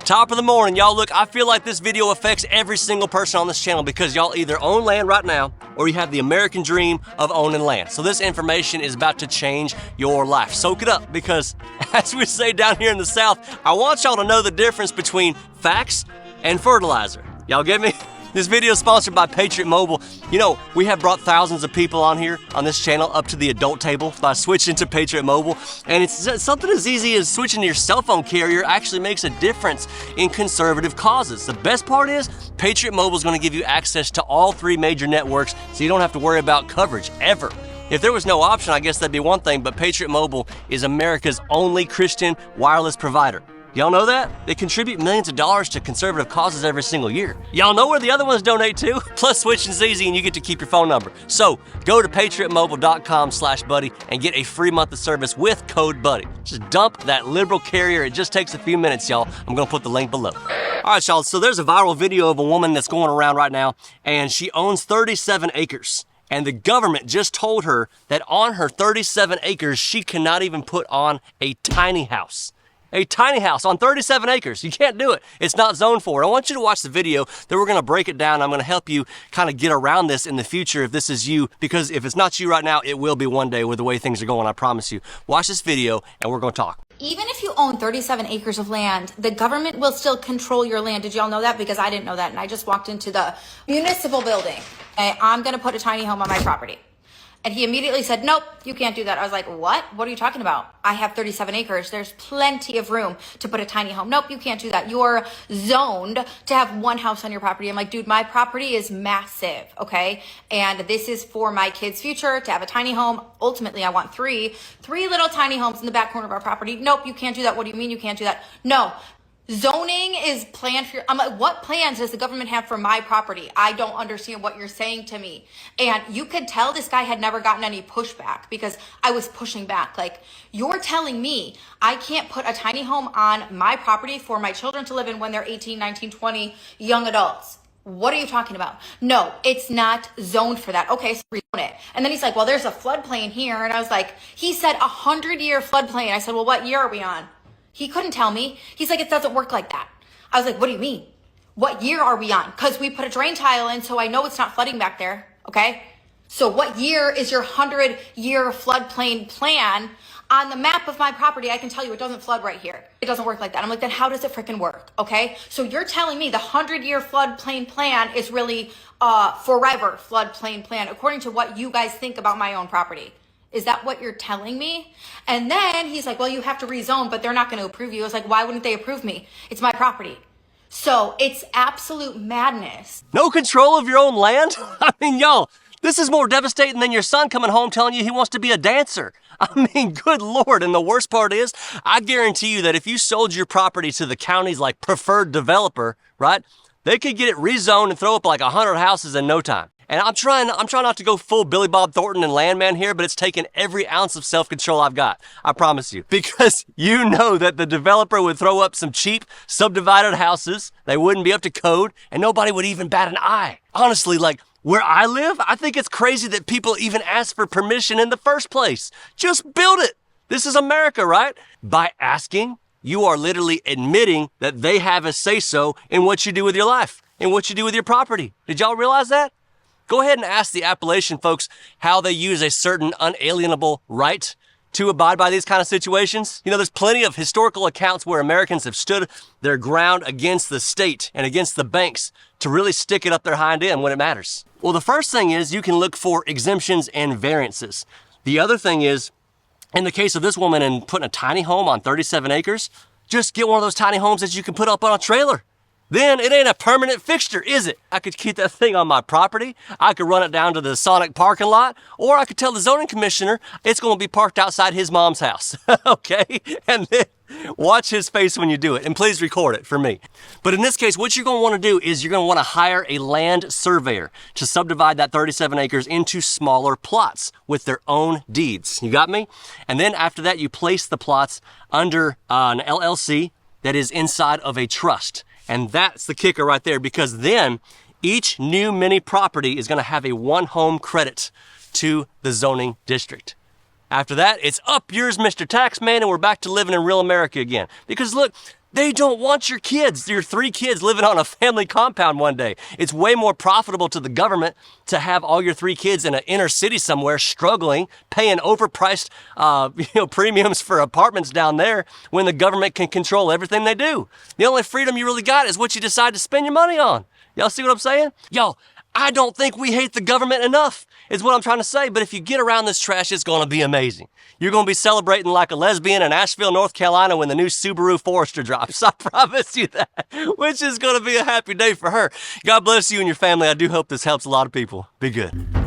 Top of the morning, y'all. Look, I feel like this video affects every single person on this channel because y'all either own land right now or you have the American dream of owning land. So this information is about to change your life. Soak it up because, as we say down here in the South, I want y'all to know the difference between facts and fertilizer. Y'all get me? This video is sponsored by Patriot Mobile. You know, we have brought thousands of people on here on this channel up to the adult table by switching to Patriot Mobile. And it's something as easy as switching to your cell phone carrier actually makes a difference in conservative causes. The best part is Patriot Mobile is going to give you access to all 3 major networks so you don't have to worry about coverage ever. If there was no option, I guess that'd be one thing, but Patriot Mobile is America's only Christian wireless provider. Y'all know that? They contribute millions of dollars to conservative causes every single year. Y'all know where the other ones donate to? Plus, switching's easy and you get to keep your phone number. So, go to patriotmobile.com/buddy and get a free month of service with code BUDDY. Just dump that liberal carrier. It just takes a few minutes, y'all. I'm gonna put the link below. All right, y'all, so there's a viral video of a woman that's going around right now, and she owns 37 acres. And the government just told her that on her 37 acres, she cannot even put on a tiny house. A tiny house on 37 acres. You can't do it. It's not zoned for it. I want you to watch the video, then we're gonna break it down. I'm gonna help you kind of get around this in the future if this is you, because if it's not you right now, it will be one day with the way things are going, I promise you. Watch this video and we're gonna talk. Even if you own 37 acres of land, the government will still control your land. Did y'all know that? Because I didn't know that, and I just walked into the municipal building. Okay, I'm gonna put a tiny home on my property. And he immediately said, nope, you can't do that. I was like, what? What are you talking about? I have 37 acres. There's plenty of room to put a tiny home. Nope, you can't do that. You're zoned to have one house on your property. I'm like, dude, my property is massive, okay? And this is for my kids' future, to have a tiny home. Ultimately, I want three little tiny homes in the back corner of our property. Nope, you can't do that. What do you mean you can't do that? No. Zoning is planned for, I'm like, what plans does the government have for my property? I don't understand what you're saying to me. And you could tell this guy had never gotten any pushback because I was pushing back. Like, you're telling me I can't put a tiny home on my property for my children to live in when they're 18, 19, 20, young adults. What are you talking about? No, it's not zoned for that. Okay, so rezone it. And then he's like, well, there's a floodplain here. And I was like, he said 100-year floodplain. I said, well, what year are we on? He couldn't tell me. He's like, it doesn't work like that. I was like, what do you mean? What year are we on? Because we put a drain tile in, so I know it's not flooding back there, okay? So what year is your 100-year floodplain plan? On the map of my property, I can tell you it doesn't flood right here. It doesn't work like that. I'm like, then how does it freaking work, okay? So you're telling me the 100-year floodplain plan is really forever floodplain plan, according to what you guys think about my own property. Is that what you're telling me? And then he's like, well, you have to rezone, but they're not going to approve you. I was like, why wouldn't they approve me? It's my property. So it's absolute madness. No control of your own land? I mean, y'all, this is more devastating than your son coming home telling you he wants to be a dancer. I mean, good Lord. And the worst part is, I guarantee you that if you sold your property to the county's like preferred developer, right? They could get it rezoned and throw up like 100 houses in no time. And I'm trying not to go full Billy Bob Thornton and Landman here, but it's taken every ounce of self-control I've got. I promise you. Because you know that the developer would throw up some cheap, subdivided houses. They wouldn't be up to code, and nobody would even bat an eye. Honestly, like, where I live, I think it's crazy that people even ask for permission in the first place. Just build it. This is America, right? By asking, you are literally admitting that they have a say-so in what you do with your life, in what you do with your property. Did y'all realize that? Go ahead and ask the Appalachian folks how they use a certain unalienable right to abide by these kind of situations. You know, there's plenty of historical accounts where Americans have stood their ground against the state and against the banks to really stick it up their hind end when it matters. Well, the first thing is you can look for exemptions and variances. The other thing is, in the case of this woman and putting a tiny home on 37 acres, just get one of those tiny homes that you can put up on a trailer. Then it ain't a permanent fixture, is it? I could keep that thing on my property. I could run it down to the Sonic parking lot, or I could tell the zoning commissioner it's going to be parked outside his mom's house, okay? And then watch his face when you do it, and please record it for me. But in this case, what you're going to want to do is you're going to want to hire a land surveyor to subdivide that 37 acres into smaller plots with their own deeds. You got me? And then after that, you place the plots under an LLC that is inside of a trust. And that's the kicker right there, because then each new mini property is going to have a one home credit to the zoning district. After that, it's up yours, Mr. Taxman, and we're back to living in real America again. Because look, they don't want your kids, your 3 kids living on a family compound one day. It's way more profitable to the government to have all your 3 kids in an inner city somewhere struggling, paying overpriced premiums for apartments down there when the government can control everything they do. The only freedom you really got is what you decide to spend your money on. Y'all see what I'm saying? Y'all, I don't think we hate the government enough, is what I'm trying to say. But if you get around this trash, it's going to be amazing. You're going to be celebrating like a lesbian in Asheville, North Carolina when the new Subaru Forester drops. I promise you that, which is going to be a happy day for her. God bless you and your family. I do hope this helps a lot of people. Be good.